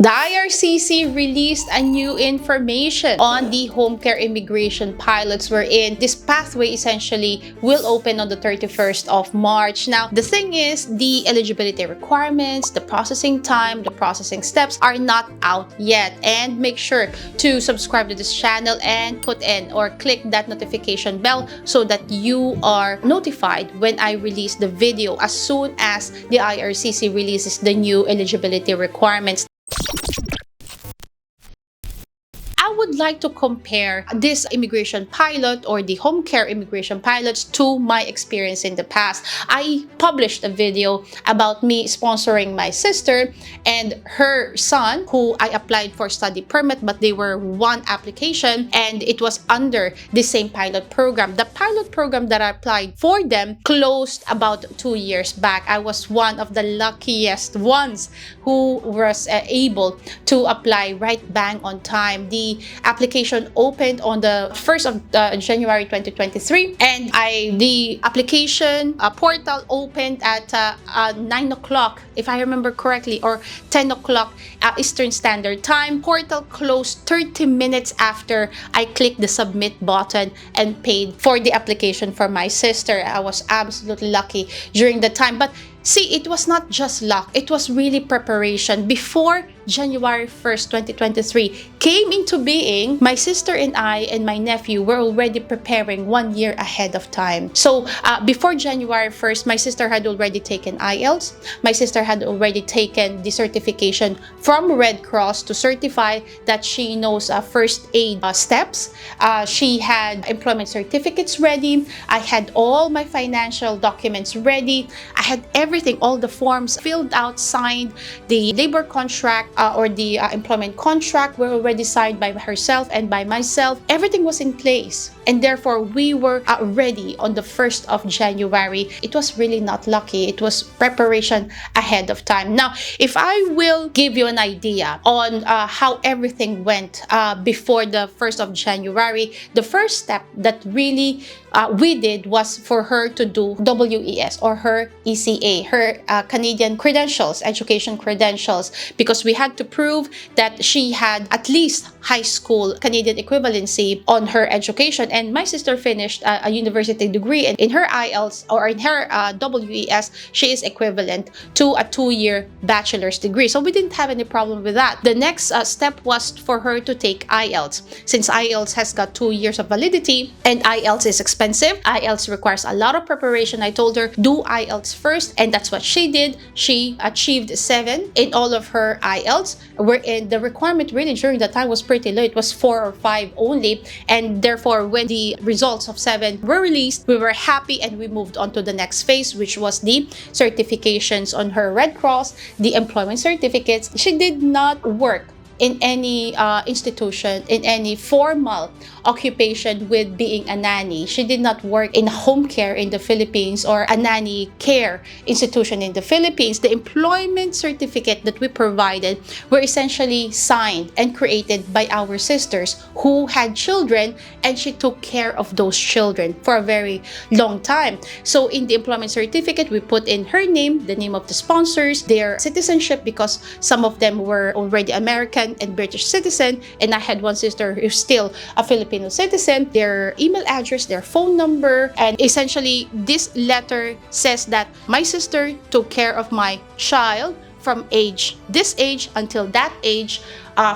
The IRCC released a new information on the home care immigration pilots wherein this pathway essentially will open on the 31st of March. Now, the thing is, the eligibility requirements, the processing time, the processing steps are not out yet. And make sure to subscribe to this channel and put in or click that notification bell so that you are notified when I release the video as soon as the IRCC releases the new eligibility requirements. I would like to compare this immigration pilot or the home care immigration pilots to my experience in the past. I published a video about me sponsoring my sister and her son, who I applied for study permit, but they were one application and it was under the same pilot program. The pilot program that I applied for them closed about 2 years back. I was one of the luckiest ones who was able to apply right bang on time. The application opened on the 1st of January 2023 and the application portal opened at 9 o'clock if I remember correctly, or 10 o'clock Eastern Standard Time. Portal closed 30 minutes after I clicked the submit button and paid for the application for my sister. I was absolutely lucky during the time. But see, it was not just luck, it was really preparation. Before January 1st, 2023 came into being, my sister and I and my nephew were already preparing 1 year ahead of time. So before January 1st, my sister had already taken IELTS. My sister had already taken the certification from Red Cross to certify that she knows first aid steps. She had employment certificates ready. I had all my financial documents ready. I had everything, all the forms filled out, signed. The labor contract or the employment contract were already signed by herself and by myself. Everything was in place. And therefore, we were ready on the 1st of January. It was really not lucky. It was preparation ahead of time. Now, if I will give you an idea on how everything went before the 1st of January, the first step that really we did was for her to do WES or her ECA, her Canadian credentials, education credentials, because we had to prove that she had at least high school Canadian equivalency on her education. And my sister finished a university degree, and in her IELTS or in her WES, she is equivalent to a 2-year bachelor's degree. So we didn't have any problem with that. The next step was for her to take IELTS. Since IELTS has got 2 years of validity and IELTS is expensive, IELTS requires a lot of preparation. I told her, do IELTS first, and that's what she did. She achieved 7 in all of her IELTS, wherein the requirement really during that time was pretty low. It was 4 or 5 only, and therefore when the results of 7 were released, we were happy and we moved on to the next phase, which was the certifications on her Red Cross, the employment certificates. She did not work in any institution, in any formal occupation with being a nanny. She did not work in home care in the Philippines or a nanny care institution in the Philippines. The employment certificate that we provided were essentially signed and created by our sisters who had children, and she took care of those children for a very long time. So in the employment certificate, we put in her name, the name of the sponsors, their citizenship, because some of them were already American and British citizen, and I had one sister who's still a Filipino citizen, their email address, their phone number, and essentially this letter says that my sister took care of my child from this age until that age,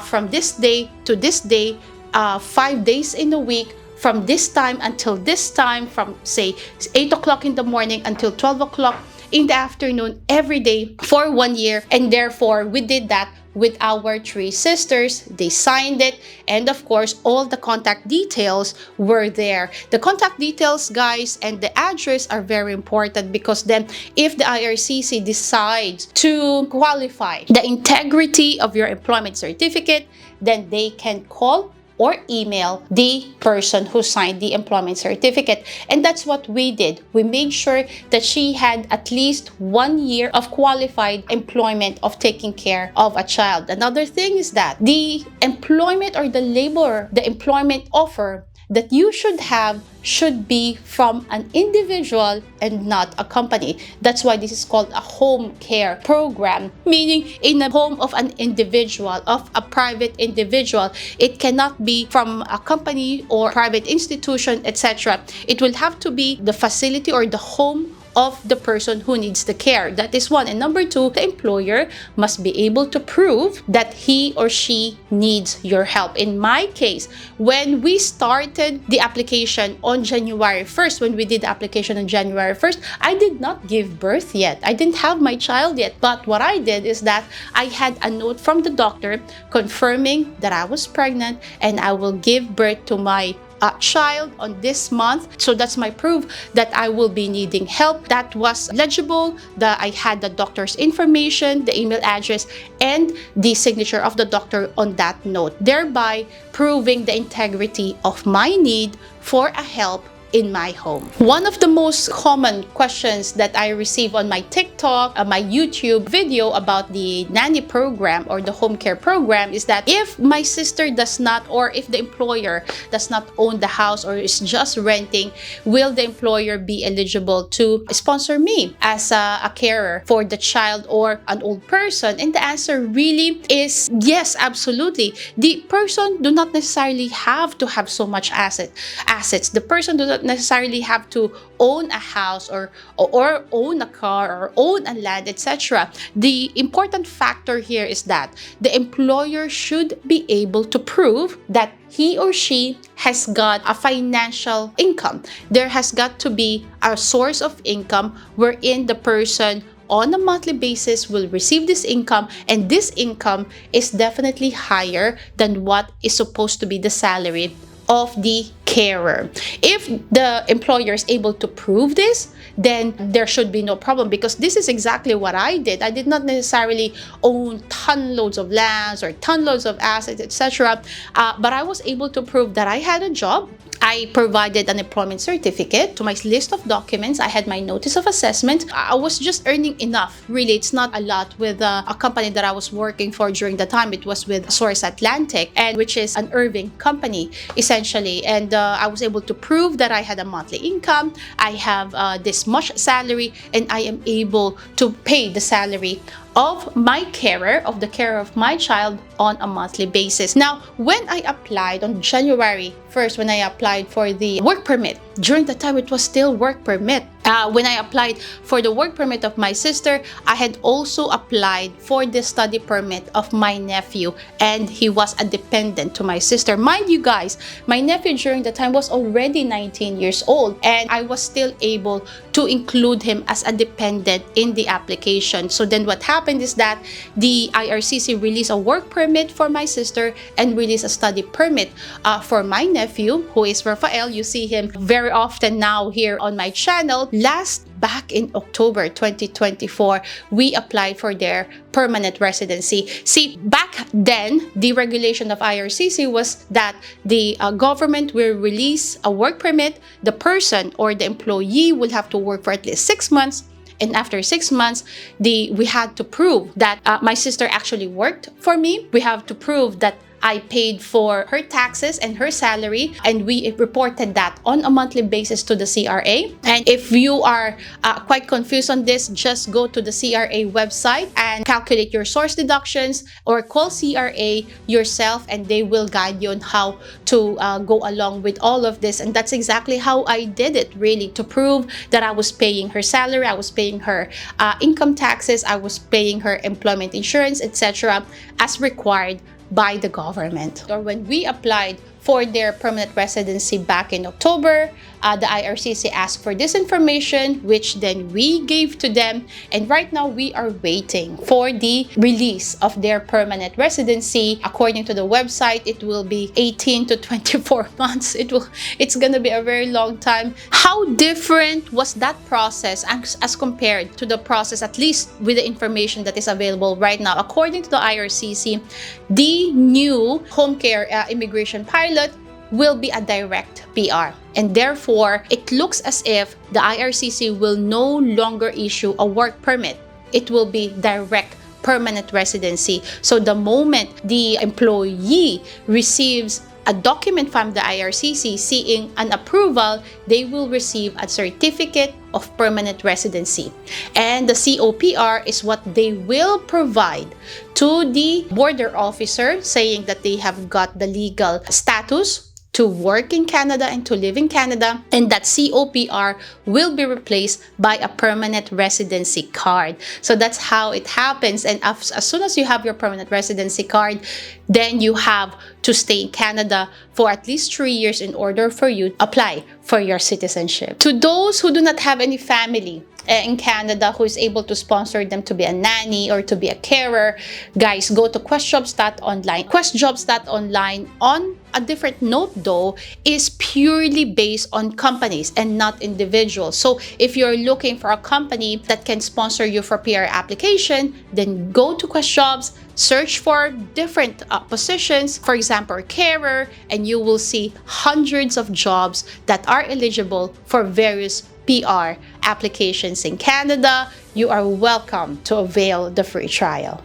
from this day to this day, 5 days in a week, from this time until this time, from say 8 o'clock in the morning until 12 o'clock in the afternoon, every day for 1 year. And therefore we did that with our 3 sisters. They signed it, and of course all the contact details were there. The contact details, guys, and the address are very important, because then if the IRCC decides to qualify the integrity of your employment certificate, then they can call or email the person who signed the employment certificate. And that's what we did. We made sure that she had at least 1 year of qualified employment of taking care of a child. Another thing is that the employment or the employment offer that you should have should be from an individual and not a company. That's why this is called a home care program, meaning in the home of an individual, of a private individual. It cannot be from a company or private institution, etc. It will have to be the facility or the home of the person who needs the care. That is one. And number two, the employer must be able to prove that he or she needs your help. In my case, when we started the application on January 1st, when we did the application on January 1st, I did not give birth yet. I didn't have my child yet. But what I did is that I had a note from the doctor confirming that I was pregnant and I will give birth to my child on this month. So that's my proof that I will be needing help. That was legible. I had the doctor's information, the email address, and the signature of the doctor on that note, thereby proving the integrity of my need for a help in my home. One of the most common questions that I receive on my TikTok, my YouTube video about the nanny program or the home care program is that if my sister does not, or if the employer does not own the house or is just renting, will the employer be eligible to sponsor me as a carer for the child or an old person? And the answer really is yes, absolutely. The person do not necessarily have to have so much assets. The person does not necessarily have to own a house or own a car or own a land, etc. The important factor here is that the employer should be able to prove that he or she has got a financial income. There has got to be a source of income wherein the person on a monthly basis will receive this income, and this income is definitely higher than what is supposed to be the salary of the carer. If the employer is able to prove this, then there should be no problem, because this is exactly what I did. I did not necessarily own ton loads of lands or ton loads of assets, etc. But I was able to prove that I had a job. I provided an employment certificate to my list of documents. I had my notice of assessment. I was just earning enough. Really, it's not a lot with a company that I was working for during the time. It was with Source Atlantic, and which is an Irving company, essentially. And I was able to prove that I had a monthly income. I have this much salary, and I am able to pay the salary of my carer, of the carer of my child, on a monthly basis. Now, when I applied on January 1st, when I applied for the work permit, during the time it was still work permit. When I applied for the work permit of my sister, I had also applied for the study permit of my nephew, and he was a dependent to my sister. Mind you guys, my nephew during the time was already 19 years old, and I was still able to include him as a dependent in the application. So then what happened is that the IRCC released a work permit for my sister and released a study permit for my nephew, who is Rafael. You see him very often now here on my channel. Back in October 2024, we applied for their permanent residency. See, back then, the regulation of IRCC was that the government will release a work permit. The person or the employee will have to work for at least 6 months. And after 6 months, we had to prove that my sister actually worked for me. We have to prove that I paid for her taxes and her salary, and we reported that on a monthly basis to the CRA. And if you are quite confused on this, just go to the CRA website and calculate your source deductions, or call CRA yourself, and they will guide you on how to go along with all of this. And that's exactly how I did it, really, to prove that I was paying her salary, I was paying her income taxes, I was paying her employment insurance, etc., as required by the government. Or when we applied for their permanent residency back in October, the IRCC asked for this information, which then we gave to them. And right now we are waiting for the release of their permanent residency. According to the website, it will be 18 to 24 months. It's gonna be a very long time. How different was that process as compared to the process, at least with the information that is available right now? According to the IRCC, the new home care immigration pilot will be a direct PR, and therefore it looks as if the IRCC will no longer issue a work permit. It will be direct permanent residency. So the moment the employee receives a document from the IRCC seeing an approval, they will receive a certificate of permanent residency. And the COPR is what they will provide to the border officer, saying that they have got the legal status to work in Canada and to live in Canada, and that COPR will be replaced by a permanent residency card. So that's how it happens. And as soon as you have your permanent residency card, then you have to stay in Canada for at least 3 years in order for you to apply for your citizenship. To those who do not have any family in Canada who is able to sponsor them to be a nanny or to be a carer, guys, go to questjobs.online. Questjobs.online, on a different note though, is purely based on companies and not individuals. So if you're looking for a company that can sponsor you for PR application, then go to QuestJobs, search for different positions, for example, carer, and you will see hundreds of jobs that are eligible for various PR applications in Canada. You are welcome to avail the free trial.